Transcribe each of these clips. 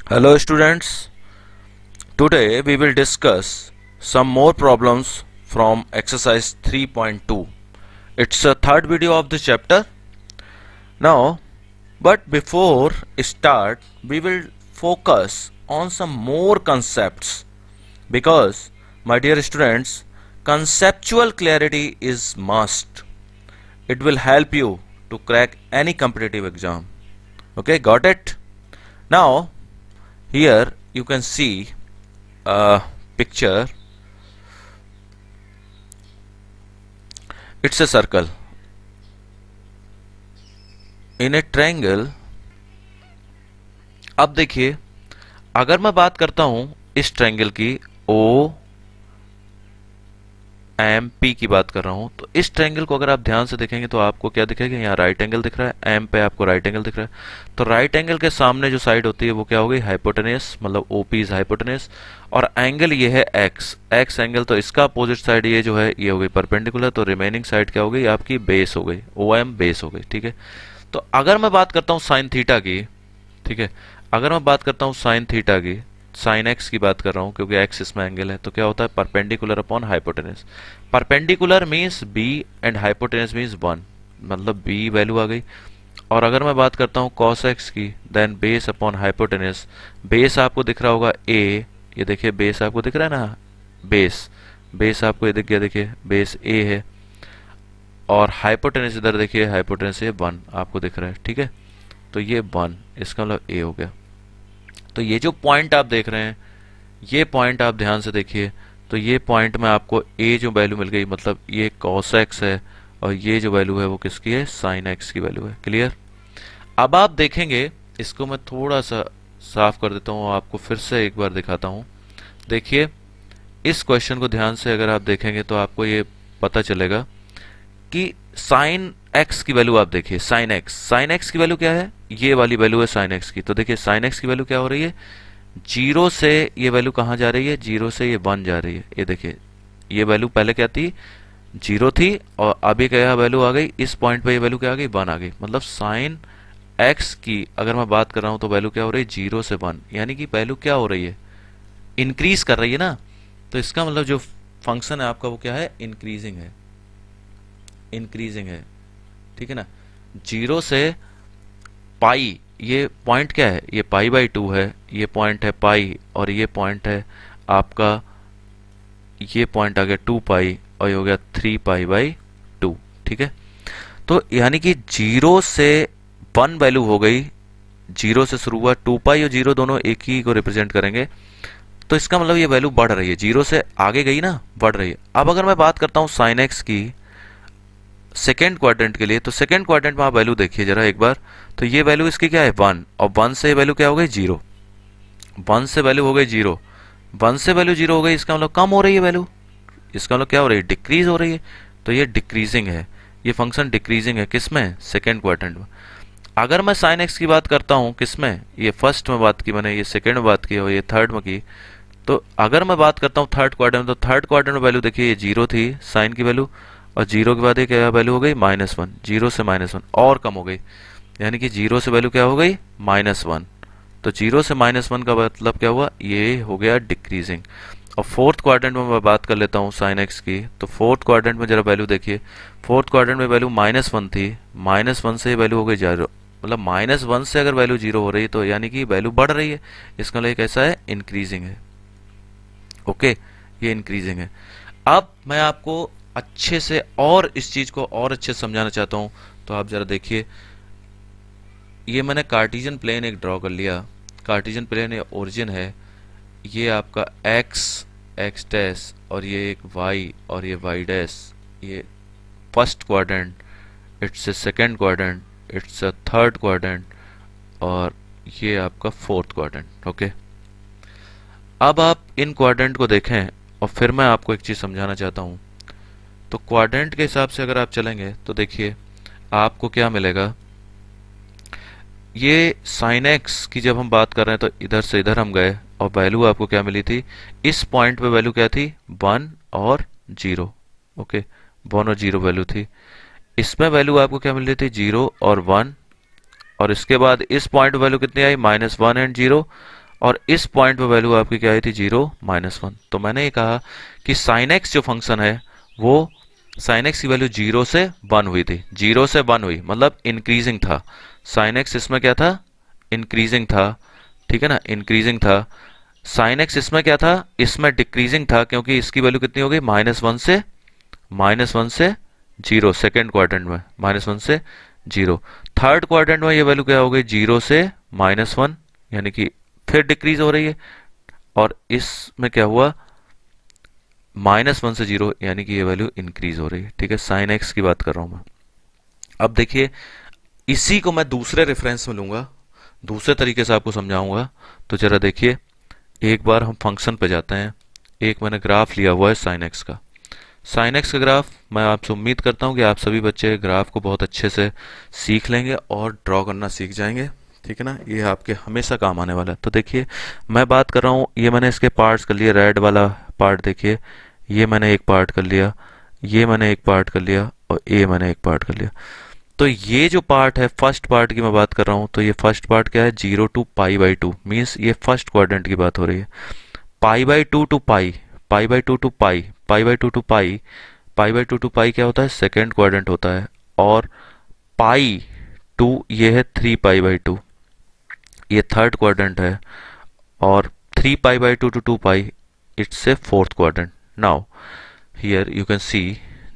Hello students, today we will discuss some more problems from exercise 3.2. It's a third video of this chapter. Now, but before start, we will focus on some more concepts because my dear students, conceptual clarity is must. It will help you to crack any competitive exam. Okay, got it? Now, here you can see a picture. It's a circle. In a triangle. अब देखिए, अगर मैं बात करता हूं इस triangle की O M P की बात कर रहा हूं, तो इस ट्रायंगल को अगर आप ध्यान से देखेंगे तो आपको क्या दिखेगा? यहाँ राइट एंगल दिख रहा है, एम पे आपको राइट एंगल दिख रहा है। तो राइट एंगल के सामने जो साइड होती है वो क्या होगी? हाइपोटेनस, मतलब ओपी इज हाइपोटेनस। और एंगल ये है एक्स, एक्स एंगल, तो इसका अपोजिट साइड ये जो है ये हो गई परपेंडिकुलर। तो रिमेनिंग साइड क्या हो गई? आपकी बेस हो गई, ओ एम बेस हो गई। ठीक है, तो अगर मैं बात करता हूँ साइन थीटा की, ठीक है, अगर मैं बात करता हूँ साइन थीटा की, साइन एक्स की बात कर रहा हूं क्योंकि एक्स इसमें एंगल है, तो क्या होता है? Perpendicular upon hypotenuse. Perpendicular means B and hypotenuse means 1, मतलब बी वैल्यू आ गई। और अगर मैं बात करता हूं कॉस एक्स की, then base upon hypotenuse. Base आपको दिख रहा होगा ए, ये देखिए बेस आपको दिख रहा है ना, बेस, बेस आपको ये दिख गया, देखिए बेस ए है। और हाइपोटेनस इधर देखिए, हाइपोटेनस ये 1 आपको दिख रहा है। ठीक है, तो ये 1, इसका मतलब ए हो गया। तो ये जो पॉइंट आप देख रहे हैं, ये पॉइंट आप ध्यान से देखिए, तो ये पॉइंट में आपको ए जो वैल्यू मिल गई, मतलब ये cos x है और ये जो वैल्यू है वो किसकी है? sin x की वैल्यू है। क्लियर? अब आप देखेंगे, इसको मैं थोड़ा सा साफ कर देता हूँ, आपको फिर से एक बार दिखाता हूँ। देखिए इस क्वेश्चन को ध्यान से अगर आप देखेंगे तो आपको ये पता चलेगा कि sin x की वैल्यू आप देखिए, sin x की वैल्यू क्या है? ये वाली वैल्यू है sin x की। तो देखिए sin x की वैल्यू क्या हो रही है? 0 से ये वैल्यू कहाँ जा रही है? 0 से ये 1 जा रही है। ये देखिए, ये वैल्यू पहले क्या थी? 0 थी, और अभी क्या वैल्यू आ गई? इस पॉइंट पे ये वैल्यू क्या आ गई? 1 आ गई। मतलब sin x की अगर मैं बात कर रहा हूं तो वैल्यू क्या हो रही है? 0 से 1, यानी कि वैल्यू क्या हो रही है? इंक्रीज कर रही है ना। तो इसका मतलब जो फंक्शन है आपका वो क्या है? इंक्रीजिंग है, इंक्रीजिंग है। ठीक है ना। 0 से पाई, ये पॉइंट क्या है? ये पाई बाई 2 है, ये पॉइंट है पाई, और ये पॉइंट है आपका, ये पॉइंट आ गया 2 पाई, और ये हो गया 3 पाई बाई 2। ठीक है, तो यानी कि 0 से 1 वैल्यू हो गई, 0 से शुरू हुआ, 2 पाई और 0 दोनों एक ही को रिप्रेजेंट करेंगे। तो इसका मतलब ये वैल्यू बढ़ रही है, 0 से आगे गई ना, बढ़ रही है। अब अगर मैं बात करता हूं साइन एक्स की सेकेंड क्वाड्रेंट के लिए, तो सेकेंड क्वाड्रेंट में आप वैल्यू देखिए जरा एक बार, तो ये वैल्यू इसकी क्या है? 1, और 1 से वैल्यू क्या हो गई? 0, 1 से वैल्यू हो गई 0, 1 से वैल्यू 0 हो गई, इसका मतलब कम हो रही है वैल्यू, इसका मतलब क्या हो रही है? डिक्रीज हो रही है। तो ये डिक्रीजिंग है, ये फंक्शन डिक्रीजिंग है। किसमें? सेकेंड क्वाड्रेंट में। अगर मैं साइन एक्स की बात करता हूं, किसमें? ये फर्स्ट में बात की मैंने, ये सेकेंड में बात की और ये थर्ड में की। तो अगर मैं बात करता हूँ थर्ड क्वाड्रेंट में, तो थर्ड क्वाड्रेंट में वैल्यू देखिए, ये 0 थी साइन की वैल्यू, और 0 के बाद ये क्या वैल्यू हो गई? -1, 0 से -1 और कम हो गई, यानी कि 0 से वैल्यू क्या हो गई? -1। तो 0 से -1 का मतलब क्या हुआ? ये हो गया डिक्रीजिंग। और फोर्थ क्वाड्रेंट में मैं बात कर लेता हूँ साइन एक्स की, तो फोर्थ क्वाड्रेंट में जरा वैल्यू देखिए, फोर्थ क्वाड्रेंट में वैल्यू -1 थी, -1 से वैल्यू हो गई 0, मतलब -1 से अगर वैल्यू 0 हो रही है तो यानी कि वैल्यू बढ़ रही है, इसका मतलब कैसा है? इंक्रीजिंग है। ओके, ये इंक्रीजिंग है। अब मैं आपको अच्छे से और इस चीज को और अच्छे से समझाना चाहता हूं, तो आप जरा देखिए, ये मैंने कार्टेशियन प्लेन एक ड्रॉ कर लिया। कार्टेशियन प्लेन ये ओरिजिन है, ये आपका एक्स डैश, और ये एक वाई, और ये वाई डैश, ये first quadrant, it's a second quadrant, it's a third quadrant, और ये आपका फोर्थ क्वाड्रेंट। ओके, अब आप इन क्वाड्रेंट को देखें और फिर मैं आपको एक चीज समझाना चाहता हूं। तो क्वाड्रेंट के हिसाब से अगर आप चलेंगे तो देखिए आपको क्या मिलेगा? ये साइन एक्स की जब हम बात कर रहे हैं तो इधर से इधर हम गए, और वैल्यू आपको क्या मिली थी? इस पॉइंट पे वैल्यू क्या थी? 1 और 0। ओके, 1 और 0 वैल्यू थी। इसमें वैल्यू आपको क्या मिल रही थी? 0 और 1, और इसके बाद इस पॉइंट वैल्यू कितनी आई? -1 एंड 0, और इस पॉइंट पे वैल्यू आपकी क्या आई थी, 0 -1। तो मैंने ये कहा कि साइन एक्स जो फंक्शन है वो साइन एक्स की वैल्यू 0 से 1 हुई थी, 0 से 1 हुई मतलब इंक्रीजिंग था। साइन एक्स इसमें क्या था, इंक्रीजिंग था, ठीक है ना, इंक्रीजिंग था। साइन एक्स इसमें क्या था, इसमें डिक्रीजिंग था, क्योंकि इसकी वैल्यू कितनी हो गई, -1 से 0 सेकेंड क्वाड्रेंट में, -1 से 0। थर्ड क्वाड्रेंट में ये वैल्यू क्या हो गई, 0 से -1, यानी कि फिर डिक्रीज हो रही है। और इसमें क्या हुआ, -1 से 0, यानी कि ये वैल्यू इंक्रीज हो रही है, ठीक है। साइन एक्स की बात कर रहा हूं मैं। अब देखिए इसी को मैं दूसरे रेफरेंस में लूंगा, दूसरे तरीके से आपको समझाऊंगा। तो जरा देखिए, एक बार हम फंक्शन पे जाते हैं। एक मैंने ग्राफ लिया हुआ है साइन एक्स का। साइन एक्स का ग्राफ, मैं आपसे उम्मीद करता हूं कि आप सभी बच्चे ग्राफ को बहुत अच्छे से सीख लेंगे और ड्रॉ करना सीख जाएंगे, ठीक है ना। ये आपके हमेशा काम आने वाला है। तो देखिए मैं बात कर रहा हूँ, ये मैंने इसके पार्ट्स कर लिए, रेड वाला पार्ट देखिए, ये मैंने एक पार्ट कर लिया, ये मैंने एक पार्ट कर लिया, और ये मैंने एक पार्ट कर लिया। तो ये जो पार्ट है, फर्स्ट पार्ट की मैं बात कर रहा हूँ, तो ये फर्स्ट पार्ट क्या है, 0 to π/2, मीन्स ये फर्स्ट क्वाड्रेंट की बात हो रही है। π/2 to π, π/2 to π, π/2 to π, π/2 to π क्या होता है, सेकेंड क्वाड्रेंट होता है। और π2 ये है 3π/2, ये थर्ड क्वाड्रेंट है। और 3π/2 to 2π, it's a fourth quadrant. Now here you can see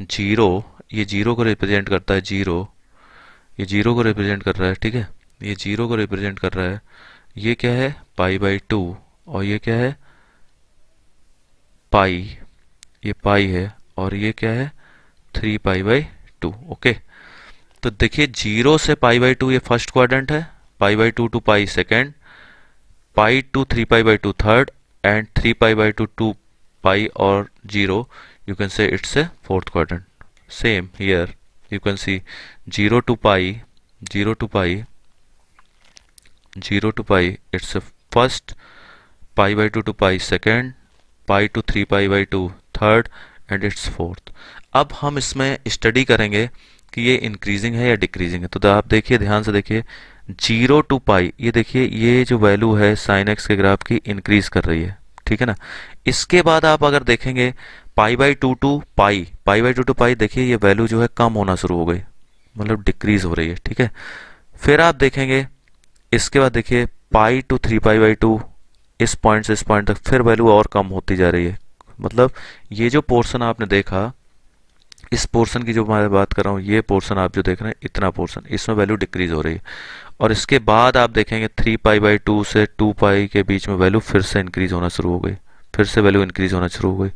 0, ये 0 को रिप्रेजेंट करता है, 0, ये 0 को रिप्रेजेंट कर रहा है, ठीक है, ये 0 को रिप्रेजेंट कर रहा है। ये क्या है, π/2, और ये क्या है, पाई, ये पाई है, और ये क्या है, 3π/2। ओके, तो देखिए 0 से π/2 ये फर्स्ट क्वाड्रेंट है, π/2 to π second, pi to 3π/2 third, and 3π/2 2π और 0, you can say it's a fourth quadrant. Same here, you can see 0 to π, 0 to π, 0 to π, it's a first, π/2 to π second, π to 3π/2 third, and it's fourth. अब हम इसमें study करेंगे कि ये increasing है या decreasing है। तो आप देखिए, ध्यान से देखिए, 0 to π, ये देखिए ये जो वैल्यू है साइन एक्स के ग्राफ की इंक्रीज कर रही है, ठीक है ना। इसके बाद आप अगर देखेंगे π/2 to π, π/2 to π, देखिए ये वैल्यू जो है कम होना शुरू हो गई, मतलब डिक्रीज हो रही है, ठीक है। फिर आप देखेंगे इसके बाद देखिए π to 3π/2, इस पॉइंट से इस पॉइंट तक फिर वैल्यू और कम होती जा रही है। मतलब ये जो पोर्शन आपने देखा, इस पोर्शन की जो मैं बात कर रहा हूँ, ये पोर्शन आप जो देख रहे हैं, इतना पोर्शन, इसमें वैल्यू डिक्रीज हो रही है। और इसके बाद आप देखेंगे 3π/2 से 2π के बीच में वैल्यू फिर से इंक्रीज होना शुरू हो गई, फिर से वैल्यू इंक्रीज होना शुरू हो गई।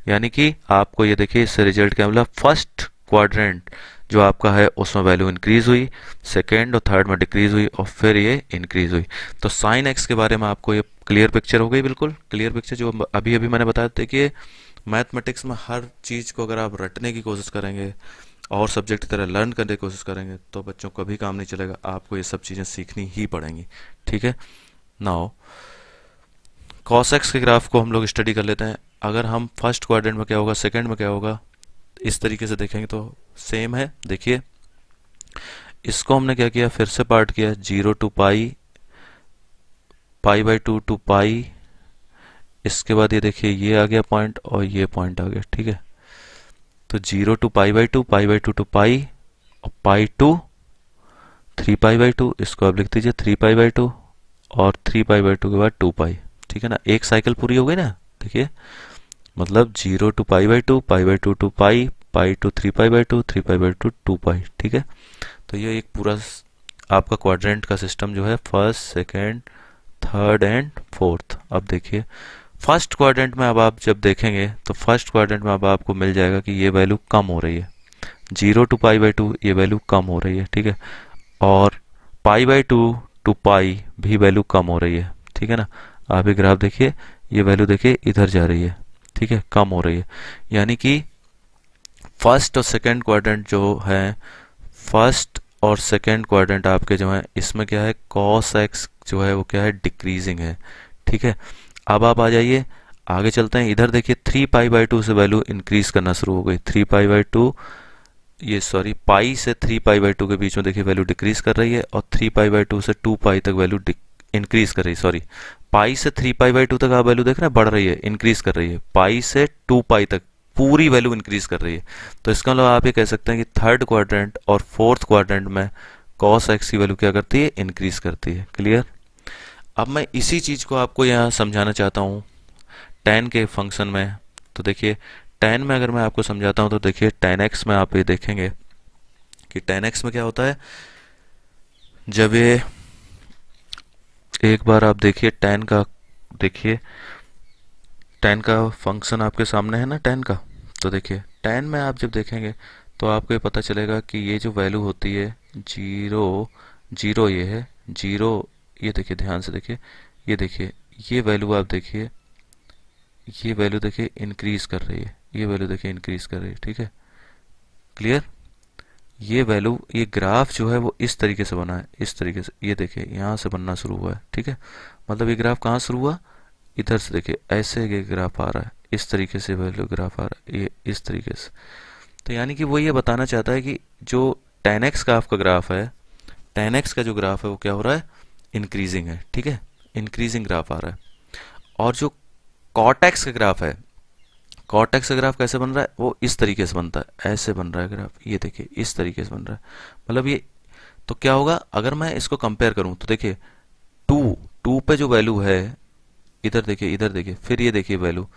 यानी कि आपको ये देखिए, इससे रिजल्ट क्या मिला, फर्स्ट क्वाड्रेंट जो आपका है उसमें वैल्यू इंक्रीज हुई, सेकेंड और थर्ड में डिक्रीज हुई, और फिर ये इंक्रीज हुई। तो साइन एक्स के बारे में आपको ये क्लियर पिक्चर हो गई, बिल्कुल क्लियर पिक्चर जो अभी अभी मैंने बताया था कि मैथमेटिक्स में हर चीज़ को अगर आप रटने की कोशिश करेंगे और सब्जेक्ट की तरह लर्न करने की कोशिश करेंगे तो बच्चों को कभी काम नहीं चलेगा, आपको ये सब चीज़ें सीखनी ही पड़ेंगी, ठीक है। नाउ कॉस एक्स के ग्राफ को हम लोग स्टडी कर लेते हैं। अगर हम फर्स्ट क्वाड्रेंट में क्या होगा, सेकंड में क्या होगा, इस तरीके से देखेंगे तो सेम है। देखिए इसको हमने क्या किया, फिर से पार्ट किया, 0 to π, π/2 to π, इसके बाद ये देखिए ये आ गया पॉइंट और ये पॉइंट आ गया, ठीक है। तो 0 to π/2, π/2 to π, और π to 3π/2, इसको आप लिख दीजिए 3π/2, और 3π/2 के बाद 2π, ठीक है ना। एक साइकिल पूरी हो गई ना, देखिए मतलब 0 to π/2, π/2 to π, π to 3π/2, 3π/2 2π, ठीक है। तो ये एक पूरा आपका क्वाड्रेंट का सिस्टम जो है, first, second, third and fourth. अब देखिए फर्स्ट क्वाड्रेंट में अब आप जब देखेंगे तो फर्स्ट क्वाड्रेंट में अब आपको मिल जाएगा कि ये वैल्यू कम हो रही है, 0 to π/2 ये वैल्यू कम हो रही है, ठीक है। और π/2 to π भी वैल्यू कम हो रही है, ठीक है ना। आप ये ग्राफ देखिए, ये वैल्यू देखिए इधर जा रही है, ठीक है, कम हो रही है। यानी कि फर्स्ट और सेकेंड क्वाड्रेंट जो है, फर्स्ट और सेकेंड क्वाड्रेंट आपके जो है, इसमें क्या है, कॉस एक्स जो है वो क्या है, डिक्रीजिंग है, ठीक है। अब आप आ जाइए आगे चलते हैं, इधर देखिए 3π/2 से वैल्यू इंक्रीज करना शुरू हो गई, 3π/2, ये सॉरी पाई से 3π/2 के बीच में देखिए वैल्यू डिक्रीज कर रही है, और 3π/2 से 2π तक वैल्यू इंक्रीज कर रही है, सॉरी पाई से 3π/2 तक आप वैल्यू देख रहे हैं, बढ़ रही है, इंक्रीज कर रही है। पाई से 2π तक पूरी वैल्यू इंक्रीज कर रही है। तो इसका मतलब आप ये कह सकते हैं कि थर्ड क्वाड्रेंट और फोर्थ क्वाड्रेंट में cos x की वैल्यू क्या करती है, इंक्रीज करती है। क्लियर। अब मैं इसी चीज को आपको यहाँ समझाना चाहता हूँ tan के फंक्शन में। तो देखिए tan में अगर मैं आपको समझाता हूँ तो देखिए tan x में आप ये देखेंगे कि tan x में क्या होता है, जब ये एक बार आप देखिए tan का, देखिए tan का फंक्शन आपके सामने है ना tan का। तो देखिए tan में आप जब देखेंगे तो आपको ये पता चलेगा कि ये जो वैल्यू होती है 0 0, ये है 0, ये देखिए ध्यान से देखिए, ये देखिए ये वैल्यू आप देखिए, ये वैल्यू देखिए इंक्रीज कर रही है, ये वैल्यू देखिए इंक्रीज कर रही है। ठीक है, क्लियर। ये वैल्यू, ये ग्राफ जो है वो इस तरीके से बना है, इस तरीके से, ये देखिए यहाँ से बनना शुरू हुआ है। ठीक है, मतलब ये ग्राफ कहाँ शुरू हुआ, इधर से देखिए ऐसे ये ग्राफ आ रहा है, इस तरीके से वैल्यू ग्राफ आ रहा है, ये इस तरीके से। तो यानी कि वो ये बताना चाहता है कि जो tan x का आपका ग्राफ है, tan x का जो ग्राफ है वो क्या हो रहा है, इंक्रीजिंग है। ठीक है, इंक्रीजिंग ग्राफ आ रहा है। और जो cot x का ग्राफ है, cot x का ग्राफ कैसे बन रहा है, वो इस तरीके से बनता है, ऐसे बन रहा है ग्राफ, ये देखिए इस तरीके से बन रहा है। मतलब ये, तो क्या होगा अगर मैं इसको कंपेयर करूं तो देखिए 2 पे जो वैल्यू है, इधर देखिए, इधर देखिए, फिर ये देखिए वैल्यू,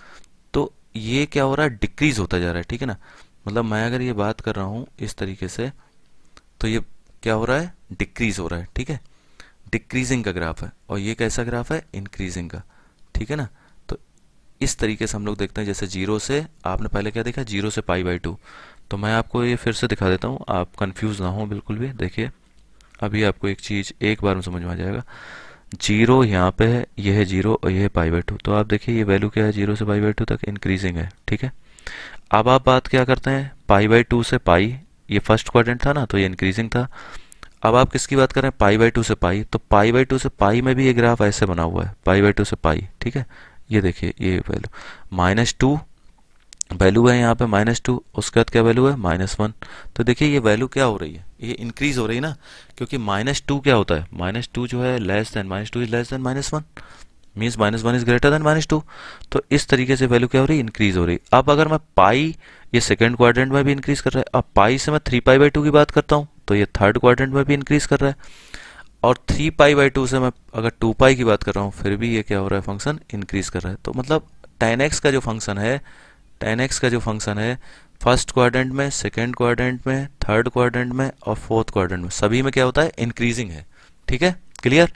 तो ये क्या हो रहा है, डिक्रीज होता जा रहा है। ठीक है ना, मतलब मैं अगर ये बात कर रहा हूं इस तरीके से तो ये क्या हो रहा है, डिक्रीज हो रहा है। ठीक है, डिक्रीजिंग का ग्राफ है। और ये कैसा ग्राफ है, इंक्रीजिंग का। ठीक है ना, तो इस तरीके से हम लोग देखते हैं। जैसे 0 से, आपने पहले क्या देखा, 0 से π/2। तो मैं आपको ये फिर से दिखा देता हूँ, आप कंफ्यूज ना हो बिल्कुल भी। देखिए अभी आपको एक चीज एक बार में समझ में आ जाएगा। 0 यहाँ पे है, ये है 0 और ये है π/2। तो आप देखिए ये वैल्यू क्या है, 0 से π/2 तक इंक्रीजिंग है। ठीक है, अब आप बात क्या करते हैं, π/2 से पाई, ये फर्स्ट क्वाड्रेंट था ना, तो ये इंक्रीजिंग था। अब आप किसकी बात कर रहे हैं, π/2 से पाई, तो π/2 से पाई में भी ये ग्राफ ऐसे बना हुआ है, π/2 से पाई। ठीक है, ये देखिए ये वैल्यू -2 वैल्यू है यहाँ पे, -2, उसके बाद क्या वैल्यू है, -1। तो देखिए ये वैल्यू क्या हो रही है, ये इंक्रीज हो रही है ना, क्योंकि -2 क्या होता है, -2 जो है less than, -2 is less than -1, means -1 is greater than -2। तो इस तरीके से वैल्यू क्या हो रही है, इंक्रीज हो रही है। अब अगर मैं पाई, ये सेकंड क्वाड्रेंट में भी इंक्रीज कर रहा है। अब पाई से मैं 3π/2 की बात करता हूँ तो ये थर्ड क्वाड्रेंट में भी इंक्रीज कर रहा है। और 3π/2 से मैं अगर 2π की बात कर रहा हूँ फिर भी ये क्या हो रहा है, फंक्शन इंक्रीज कर रहा है। तो मतलब tan x का जो फंक्शन है, tan x का जो फंक्शन है, फर्स्ट क्वाड्रेंट में, सेकेंड क्वाड्रेंट में, थर्ड क्वाड्रेंट में और फोर्थ क्वाड्रेंट में, सभी में क्या होता है, इंक्रीजिंग है। ठीक है, क्लियर।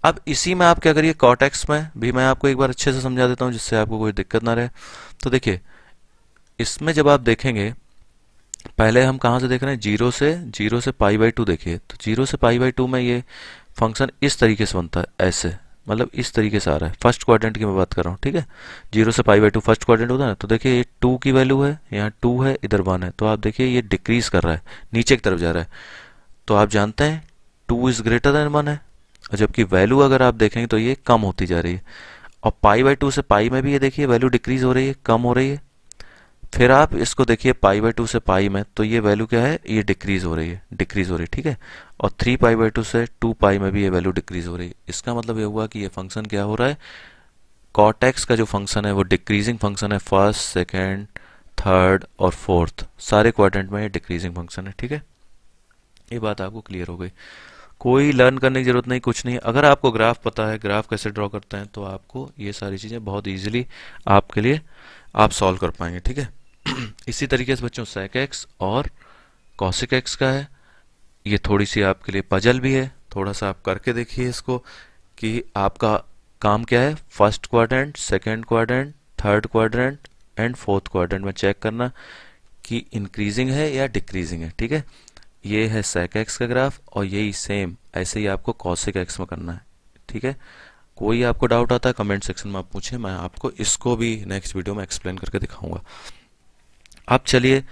अब इसी में आप क्या करिए, cot x में भी मैं आपको एक बार अच्छे से समझा देता हूँ जिससे आपको कोई दिक्कत ना रहे। तो देखिए इसमें जब आप देखेंगे, पहले हम कहाँ से देख रहे हैं, 0 से π/2 देखिए। तो 0 से π/2 में ये फंक्शन इस तरीके से बनता है, ऐसे, मतलब इस तरीके से आ रहा है। फर्स्ट क्वाड्रेंट की मैं बात कर रहा हूँ। ठीक है, 0 से π/2 फर्स्ट क्वाड्रेंट होता है ना। तो देखिए ये 2 की वैल्यू है, यहाँ 2 है, इधर 1 है। तो आप देखिए ये डिक्रीज कर रहा है, नीचे की तरफ जा रहा है। तो आप जानते हैं 2 इज ग्रेटर देन 1 है, और जबकि वैल्यू अगर आप देखेंगे तो ये कम होती जा रही है। और π/2 से पाई में भी ये देखिए वैल्यू डिक्रीज हो रही है, कम हो रही है। फिर आप इसको देखिए π/2 से पाई में, तो ये वैल्यू क्या है, ये डिक्रीज हो रही है, डिक्रीज हो रही है। ठीक है, और 3π/2 से 2π में भी ये वैल्यू डिक्रीज हो रही है। इसका मतलब ये हुआ कि ये फंक्शन क्या हो रहा है, cot x का जो फंक्शन है वो डिक्रीजिंग फंक्शन है, फर्स्ट, सेकेंड, थर्ड और फोर्थ सारे क्वाड्रेंट में ये डिक्रीजिंग फंक्शन है। ठीक है, ये बात आपको क्लियर हो गई। कोई लर्न करने की जरूरत नहीं, कुछ नहीं। अगर आपको ग्राफ पता है, ग्राफ कैसे ड्रॉ करते हैं, तो आपको ये सारी चीजें बहुत इजीली आपके लिए आप सॉल्व कर पाएंगे। ठीक है, इसी तरीके से बच्चों sec x और cosec x का है, ये थोड़ी सी आपके लिए पजल भी है। थोड़ा सा आप करके देखिए इसको कि आपका काम क्या है, first quadrant, second quadrant, third quadrant and fourth quadrant में चेक करना कि इंक्रीजिंग है या डिक्रीजिंग है। ठीक है, ये है sec x का ग्राफ, और यही सेम ऐसे ही आपको cosec x में करना है। ठीक है, कोई आपको डाउट आता है कमेंट सेक्शन में आप पूछें, मैं आपको इसको भी नेक्स्ट वीडियो में एक्सप्लेन करके दिखाऊंगा। अब चलिए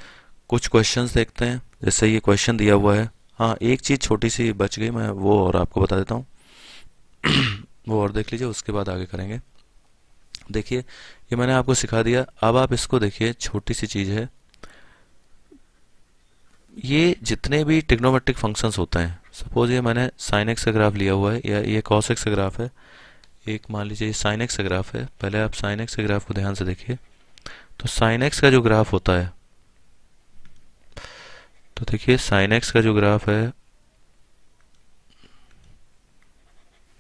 कुछ क्वेश्चंस देखते हैं। जैसे ये क्वेश्चन दिया हुआ है, हाँ एक चीज छोटी सी बच गई, मैं वो और आपको बता देता हूँ वो और देख लीजिए, उसके बाद आगे करेंगे। देखिए ये मैंने आपको सिखा दिया, अब आप इसको देखिए, छोटी सी चीज है। ये जितने भी ट्रिग्नोमेट्रिक फंक्शंस होते हैं, सपोज ये मैंने sin x का ग्राफ लिया हुआ है, या ये cos x का ग्राफ है, एक मान लीजिए साइन एक्स का ग्राफ है, पहले आप साइन एक्स के ग्राफ को ध्यान से देखिए। तो साइन एक्स का जो ग्राफ होता है, तो देखिए साइन एक्स का जो ग्राफ है,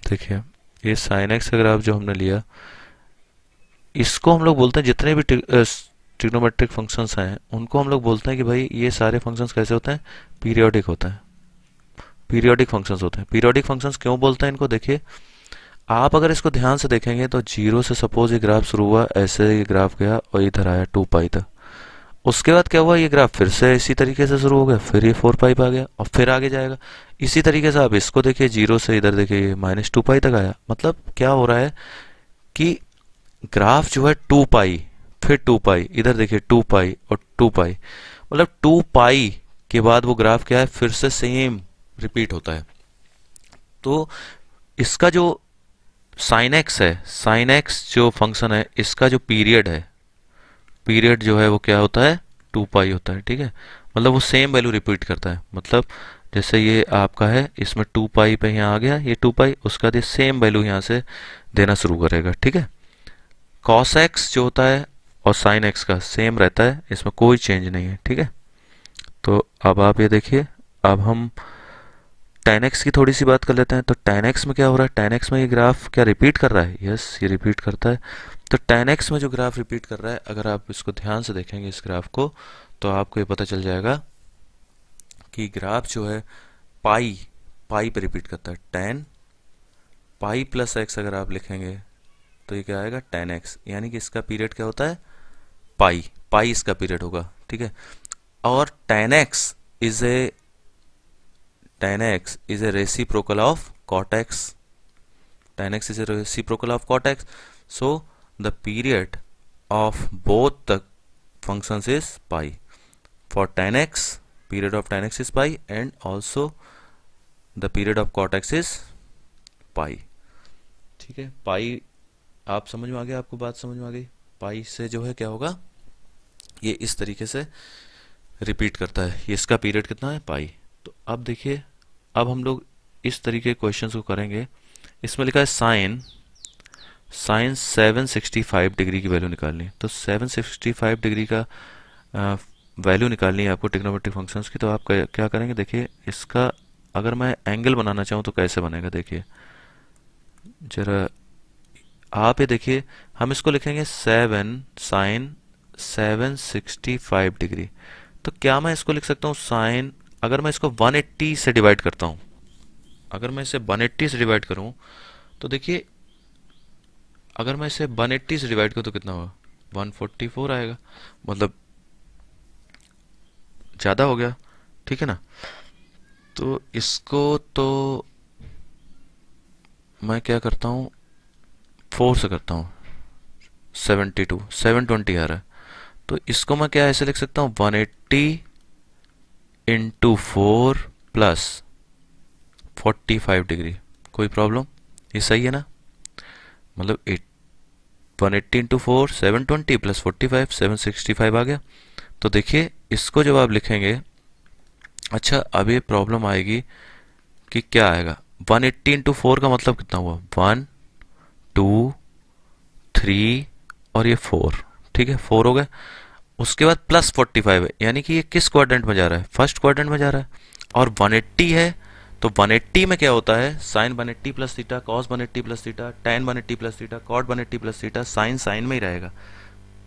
देखिए ये साइन एक्स का ग्राफ जो हमने लिया, इसको हम लोग बोलते हैं, जितने भी ट्रिग्नोमेट्रिक फंक्शंस हैं उनको हम लोग बोलते हैं कि भाई ये सारे फंक्शंस कैसे होते हैं, पीरियोडिक होते हैं, पीरियोडिक फंक्शंस होते हैं। पीरियोडिक फंक्शंस क्यों बोलते हैं इनको, देखिए आप अगर इसको ध्यान से देखेंगे तो जीरो से सपोज ये ग्राफ शुरू हुआ, ऐसे ये ग्राफ गया और इधर आया 2 पाई तक। उसके बाद क्या हुआ, ये ग्राफ फिर से इसी तरीके से शुरू हो गया, फिर ये 4 पाई पे आ गया और फिर आगे जाएगा। इसी तरीके से आप इसको देखिए, जीरो से इधर देखिए ये -2 पाई तक आया। मतलब क्या हो रहा है कि ग्राफ जो है 2 पाई, फिर 2 पाई, इधर देखिए 2 पाई और 2 पाई, मतलब 2 पाई के बाद वो ग्राफ क्या है, फिर से सेम रिपीट होता है। तो इसका जो साइन एक्स है, साइन एक्स जो फंक्शन है, इसका जो पीरियड है, पीरियड जो है वो क्या होता है, 2 पाई होता है। ठीक है, मतलब वो सेम वैल्यू रिपीट करता है। मतलब जैसे ये आपका है, इसमें 2 पाई पे यहाँ आ गया ये 2 पाई, उसका ये सेम वैल्यू यहाँ से देना शुरू करेगा। ठीक है, कॉस एक्स जो होता है और साइन एक्स का सेम रहता है, इसमें कोई चेंज नहीं है। ठीक है, तो अब आप ये देखिए, अब हम tan x की थोड़ी सी बात कर लेते हैं। तो tan x में क्या हो रहा है, tan x में ये ग्राफ क्या रिपीट कर रहा है, यस ये रिपीट करता है। तो tan x में जो ग्राफ रिपीट कर रहा है, अगर आप इसको ध्यान से देखेंगे इस ग्राफ को, तो आपको ये पता चल जाएगा कि ग्राफ जो है पाई पाई पे रिपीट करता है। tan पाई प्लस एक्स अगर आप लिखेंगे तो ये क्या आएगा, tan x, यानी कि इसका पीरियड क्या होता है, पाई, पाई इसका पीरियड होगा। ठीक है, और tan x is a reciprocal of cot x. Tan x is a reciprocal of cot x. So the period of both the functions is pi. For tan x, period of tan x is pi, and also the period of cot x is pi. ठीक है, पाई आप समझ में आ गया, आपको बात समझ में आ गई। पाई से जो है क्या होगा, ये इस तरीके से रिपीट करता है। ये इसका पीरियड कितना है, पाई। तो अब देखिए, अब हम लोग इस तरीके के क्वेश्चंस को करेंगे। इसमें लिखा है साइन 765 डिग्री की वैल्यू निकालनी है। तो 765 डिग्री का वैल्यू निकालनी है आपको ट्रिग्नोमेट्रिक फंक्शंस की। तो आप क्या करेंगे, देखिए इसका अगर मैं एंगल बनाना चाहूँ तो कैसे बनेगा, देखिए जरा आप ये देखिए, हम इसको लिखेंगे 7 साइन 765 डिग्री। तो क्या मैं इसको लिख सकता हूँ साइन, अगर मैं इसको 180 से डिवाइड करता हूं, अगर मैं इसे 180 से डिवाइड करूं, तो देखिए अगर मैं इसे 180 से डिवाइड करूं तो कितना होगा, 144 आएगा, मतलब ज़्यादा हो गया। ठीक है ना, तो इसको तो मैं क्या करता हूं, 4 से करता हूं, 720 आ रहा है। तो इसको मैं क्या ऐसे लिख सकता हूं, 180 इंटू 4 प्लस 45 डिग्री। कोई प्रॉब्लम, ये सही है ना, मतलब 180 इंटू 4 720 प्लस 45 765 आ गया। तो देखिए इसको जब आप लिखेंगे, अच्छा अब ये प्रॉब्लम आएगी कि क्या आएगा, 180 इंटू 4 का मतलब कितना हुआ, 1 2 3 और ये 4। ठीक है, 4 हो गए। उसके बाद प्लस 45 है, यानी कि ये किस क्वाड्रेंट में जा रहा है, फर्स्ट क्वाड्रेंट में जा रहा है। और 180 है, तो 180 में क्या होता है, sine 180 plus theta, cos 180 plus theta, tan 180 plus theta, cot 180 plus theta, sine sine में ही रहेगा,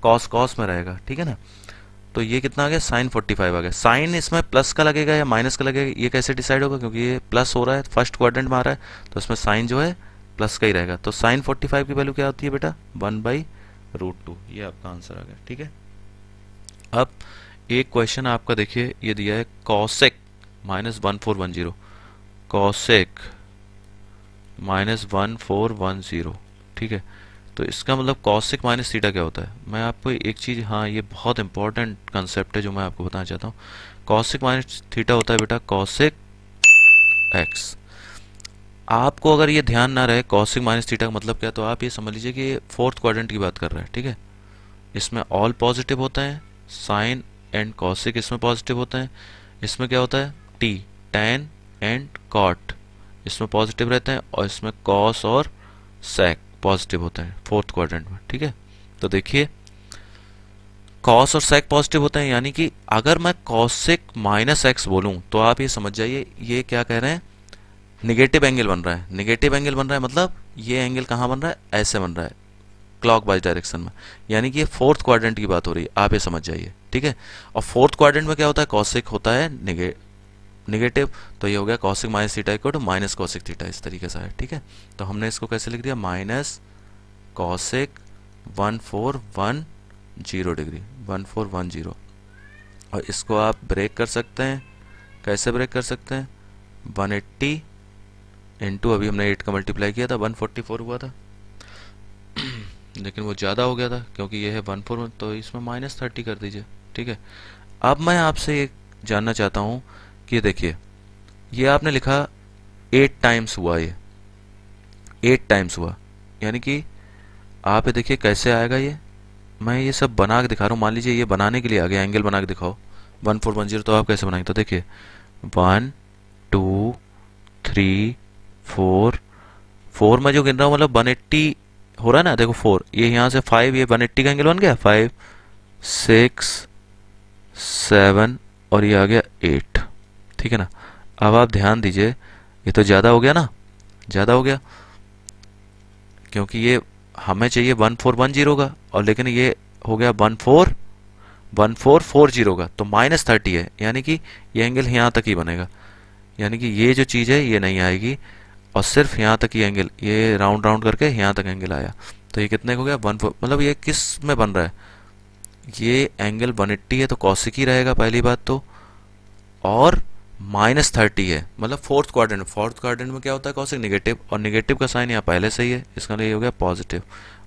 कॉस कॉस में रहेगा। ठीक है ना, तो ये कितना आ गया, साइन 45 आ गया। साइन इसमें प्लस का लगेगा या माइनस का लगेगा, ये कैसे डिसाइड होगा, क्योंकि ये प्लस हो रहा है, फर्स्ट क्वाड्रेंट में आ रहा है, तो इसमें साइन जो है प्लस का ही रहेगा। तो साइन 45 की वैल्यू क्या होती है बेटा, 1/√2। ये आपका आंसर आ गया। ठीक है, अब एक क्वेश्चन आपका देखिए, ये दिया है कॉसेक -1410, कॉसेक -1410। ठीक है, तो इसका मतलब कॉसेक माइनस थीटा क्या होता है, मैं आपको एक चीज़, हाँ ये बहुत इंपॉर्टेंट कंसेप्ट है जो मैं आपको बताना चाहता हूँ। कॉसेक माइनस थीटा होता है बेटा कॉसेक एक्स। आपको अगर ये ध्यान ना रहे कॉसेक माइनस थीटा का मतलब क्या, तो आप ये समझ लीजिए कि ये फोर्थ क्वाड्रेंट की बात कर रहा है। ठीक है, इसमें ऑल पॉजिटिव होता है, साइन एंड कॉसेक इसमें पॉजिटिव होता है। इसमें क्या होता है, टी टैन एंड कॉट इसमें पॉजिटिव रहते हैं, और इसमें कॉस और सेक पॉजिटिव होते हैं फोर्थ क्वाड्रेंट में, ठीक है। तो देखिए कॉस और सेक पॉजिटिव होते हैं, यानी कि अगर मैं कॉसेक माइनस एक्स बोलूं तो आप ये समझ जाइए ये क्या कह रहे हैं, निगेटिव एंगल बन रहा है। निगेटिव एंगल बन रहा है मतलब ये एंगल कहाँ बन रहा है, ऐसे बन रहा है क्लॉकवाइज डायरेक्शन में, यानी कि ये फोर्थ क्वाड्रेंट की बात हो रही है, आप ये समझ जाइए, ठीक है। और फोर्थ क्वाड्रेंट में क्या होता है, कॉसेक होता है निगेटिव, तो ये हो गया cosec minus theta equal to minus cosec theta, इस तरीके से है, ठीक है। तो हमने इसको कैसे लिख दिया, माइनस कॉसेक 1410 डिग्री, 1410। और इसको आप ब्रेक कर सकते हैं, कैसे ब्रेक कर सकते हैं, 180 इंटू अभी हमने 8 का मल्टीप्लाई किया था 144 हुआ था लेकिन वो ज़्यादा हो गया था क्योंकि ये है 14, तो इसमें -30 कर दीजिए, ठीक है। अब मैं आपसे एक जानना चाहता हूँ कि देखिए ये आपने लिखा 8 टाइम्स हुआ, ये 8 टाइम्स हुआ, यानी कि आप ये देखिए कैसे आएगा, ये मैं ये सब बना के दिखा रहा हूँ। मान लीजिए ये बनाने के लिए आ गया, एंगल बना के दिखाओ 1410, तो आप कैसे बनाएंगे, तो देखिए 1 2 3 4 में जो गिन रहा हूँ मतलब 180 हो रहा है ना, देखो 4, ये यहाँ से 5, ये 180 का एंगल बन गया, 5 6 7 और ये आ गया 8, ठीक है ना। अब आप ध्यान दीजिए ये तो ज़्यादा हो गया ना, ज़्यादा हो गया क्योंकि ये हमें चाहिए 1410 का, और लेकिन ये हो गया 1440 का, तो -30 है, यानी कि ये एंगल यहाँ तक ही बनेगा, यानी कि ये जो चीज़ है ये नहीं आएगी, और सिर्फ यहाँ तक ही एंगल, ये राउंड राउंड करके यहाँ तक एंगल आया, तो ये कितने हो गया 14, मतलब ये किस में बन रहा है, ये एंगल 180 है तो कॉसिक ही रहेगा पहली बात तो, और -30 है मतलब फोर्थ क्वाड्रेंट में क्या होता है कॉसिक निगेटिव, और निगेटिव का साइन यहाँ पहले से ही है, इसका लिए हो गया पॉजिटिव,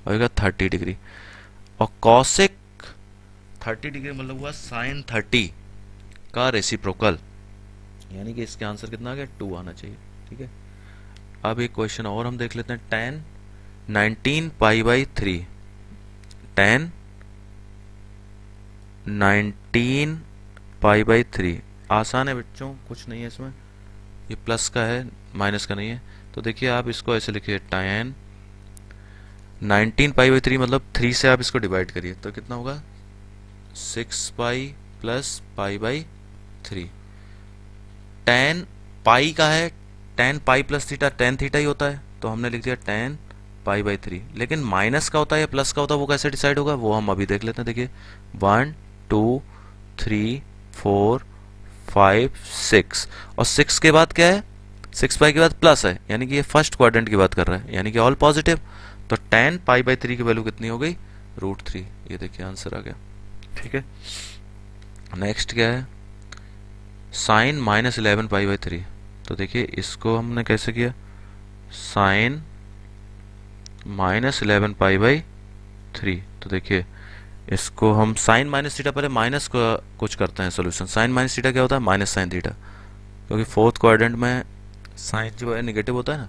और होगा 30 डिग्री, और कॉसिक 30 डिग्री मतलब हुआ साइन 30 का रेसिप्रोकल, यानी कि इसके आंसर कितना आ गया 2 आना चाहिए, ठीक है। अब एक क्वेश्चन और हम देख लेते हैं, tan 19 π/3, tan 19 π/3 आसान है बच्चों, कुछ नहीं है इसमें, ये प्लस का है माइनस का नहीं है, तो देखिए आप इसको ऐसे लिखिए tan 19 π/3 मतलब 3 से आप इसको डिवाइड करिए तो कितना होगा 6π + π/3, tan पाई का है, tan pi plus theta tan theta ही होता है, तो हमने लिख दिया tan π/3, लेकिन माइनस का होता है या प्लस का होता है वो कैसे डिसाइड होगा वो हम अभी देख लेते हैं। देखिए 1 2 3 4 5 6, और 6 के बाद क्या है, 6π के बाद प्लस है, यानी कि ये फर्स्ट क्वाड्रेंट की बात कर रहा है, यानी कि ऑल पॉजिटिव, तो tan π/3 की वैल्यू कितनी हो गई, √3, ये देखिए आंसर आ गया, ठीक है। नेक्स्ट क्या है, साइन -11 π/3, तो देखिए इसको हमने कैसे किया, साइन -11 π/3, तो देखिए इसको हम साइन माइनस थीटा, पहले माइनस का कुछ करते हैं सोल्यूशन, साइन माइनस थीटा क्या होता है, माइनस साइन थीटा, क्योंकि फोर्थ क्वाड्रेंट में साइन जो है निगेटिव होता है ना,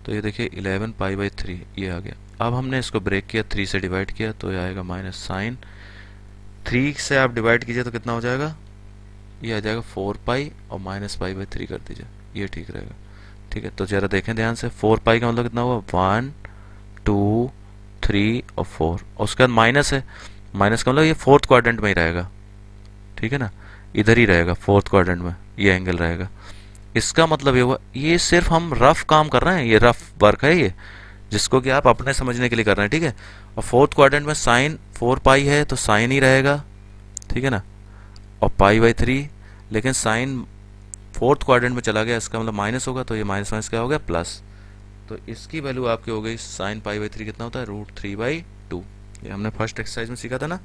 तो ये देखिए 11 π/3 ये आ गया। अब हमने इसको ब्रेक किया, 3 से डिवाइड किया तो ये आएगा माइनस साइन, 3 से आप डिवाइड कीजिए तो कितना हो जाएगा, ये आ जाएगा 4π और -π/3 कर दीजिए, ये ठीक रहेगा, ठीक है। तो जरा देखें ध्यान से, 4π का मतलब कितना हुआ, 1 2 3 और 4, और उसके बाद माइनस है, माइनस का मतलब ये फोर्थ क्वाड्रेंट में ही रहेगा, ठीक है ना, इधर ही रहेगा फोर्थ क्वाड्रेंट में, ये एंगल रहेगा, इसका मतलब ये हुआ, ये सिर्फ हम रफ काम कर रहे हैं, ये रफ वर्क है ये, जिसको कि आप अपने समझने के लिए कर रहे हैं, ठीक है। और फोर्थ क्वाड्रेंट में साइन 4π है तो साइन ही रहेगा, ठीक है ना, और π/3, लेकिन साइन फोर्थ क्वाड्रेंट में चला गया, इसका मतलब माइनस होगा, तो ये माइनस माइनस क्या हो गया प्लस, तो इसकी वैल्यू आपकी हो गई साइन π/3 कितना होता है, √3/2, ये हमने फर्स्ट एक्सरसाइज में सीखा था ना।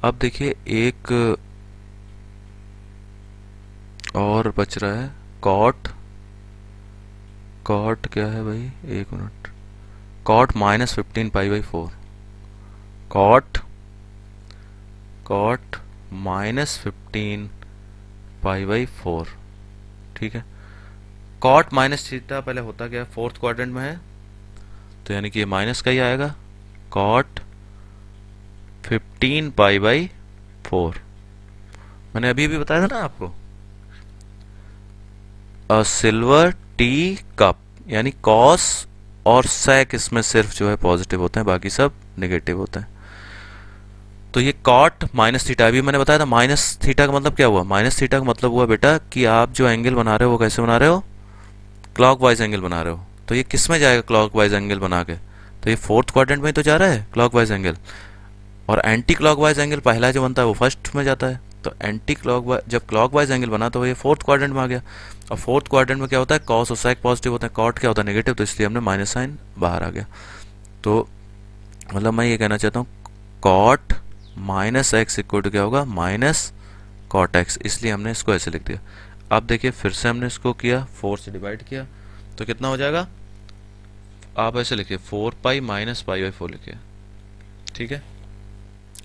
अब देखिए एक और बच रहा है, कॉट क्या है भाई, एक मिनट, कॉट -15 π/4, कॉट -15 π/4, ठीक है। कॉट माइनस थीटा पहले होता क्या, फोर्थ क्वाड्रेंट में है, तो यानी कि ये माइनस का ही आएगा, कॉट 15 π/4, मैंने अभी भी बताया था ना आपको, अ सिल्वर टी कप, यानी कॉस और sec इसमें सिर्फ जो है पॉजिटिव होते हैं, बाकी सब नेगेटिव होते हैं। तो ये कॉट माइनस थीटा, अभी मैंने बताया था माइनस थीटा का मतलब क्या हुआ, माइनस थीटा का मतलब हुआ बेटा कि आप जो एंगल बना रहे हो वो कैसे बना रहे हो, क्लॉकवाइज एंगल बना रहे हो। तो ये किस में जाएगा क्लॉकवाइज एंगल बना के, तो ये फोर्थ क्वाड्रेंट में तो जा रहा है क्लॉकवाइज एंगल, और एंटी क्लॉकवाइज एंगल पहला जो बनता है वो फर्स्ट में जाता है। तो एंटी क्लॉकवाइज जब क्लॉकवाइज एंगल बना तो ये फोर्थ क्वाड्रेंट में आ गया, और फोर्थ क्वाड्रेंट में क्या होता है, कॉस और सेक पॉजिटिव होता है, कॉट क्या होता है नेगेटिव, तो इसलिए हमने माइनस साइन बाहर आ गया। तो मतलब मैं ये कहना चाहता हूँ cot minus x equal to क्या होगा, माइनस कॉट एक्स, इसलिए हमने इसको ऐसे लिख दिया। अब देखिए फिर से हमने इसको किया 4 से डिवाइड किया तो कितना हो जाएगा, आप ऐसे लिखिए 4 पाई माइनस पाई बाई 4 लिखिए, ठीक है।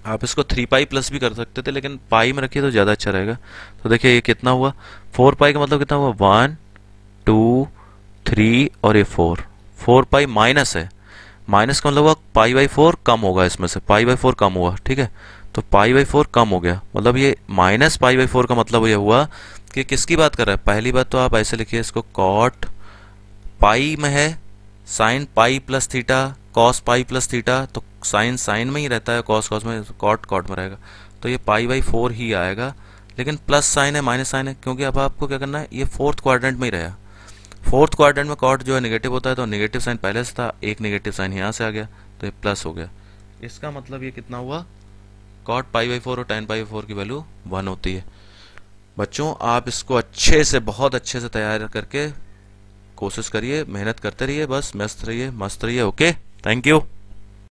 आप इसको 3 पाई प्लस भी कर सकते थे, लेकिन पाई में रखिए तो ज़्यादा अच्छा रहेगा। तो देखिए ये कितना हुआ, 4 पाई का मतलब कितना हुआ, 1 2 3 और ये 4 पाई माइनस है, माइनस का मतलब हुआ पाई बाई 4 कम होगा, इसमें से पाई बाई 4 कम हुआ, ठीक है। तो पाई बाई 4 कम हो गया, मतलब ये माइनस पाई बाई 4 का मतलब ये हुआ कि किसकी बात कर रहा है। पहली बात तो आप ऐसे लिखिए इसको, कॉट पाई में है, sine pi plus theta, cos pi plus theta, तो साइन साइन में ही रहता है, कॉस कॉस में, कॉट कॉट में रहेगा, तो ये पाई बाई 4 ही आएगा। लेकिन प्लस साइन है माइनस साइन है, क्योंकि अब आपको क्या करना है, ये फोर्थ क्वाड्रेंट में ही रहेगा। फोर्थ क्वाड्रेंट में कॉट जो है नेगेटिव होता है, तो नेगेटिव साइन पहले से था, एक नेगेटिव साइन यहाँ से आ गया, तो ये प्लस हो गया। इसका मतलब ये कितना हुआ, कॉट पाई बाई 4 और tan पाई बाई 4 की वैल्यू 1 होती है। बच्चों आप इसको अच्छे से, बहुत अच्छे से तैयार करके कोशिश करिए, मेहनत करते रहिए, बस मस्त रहिए, मस्त रहिए। Okay, thank you.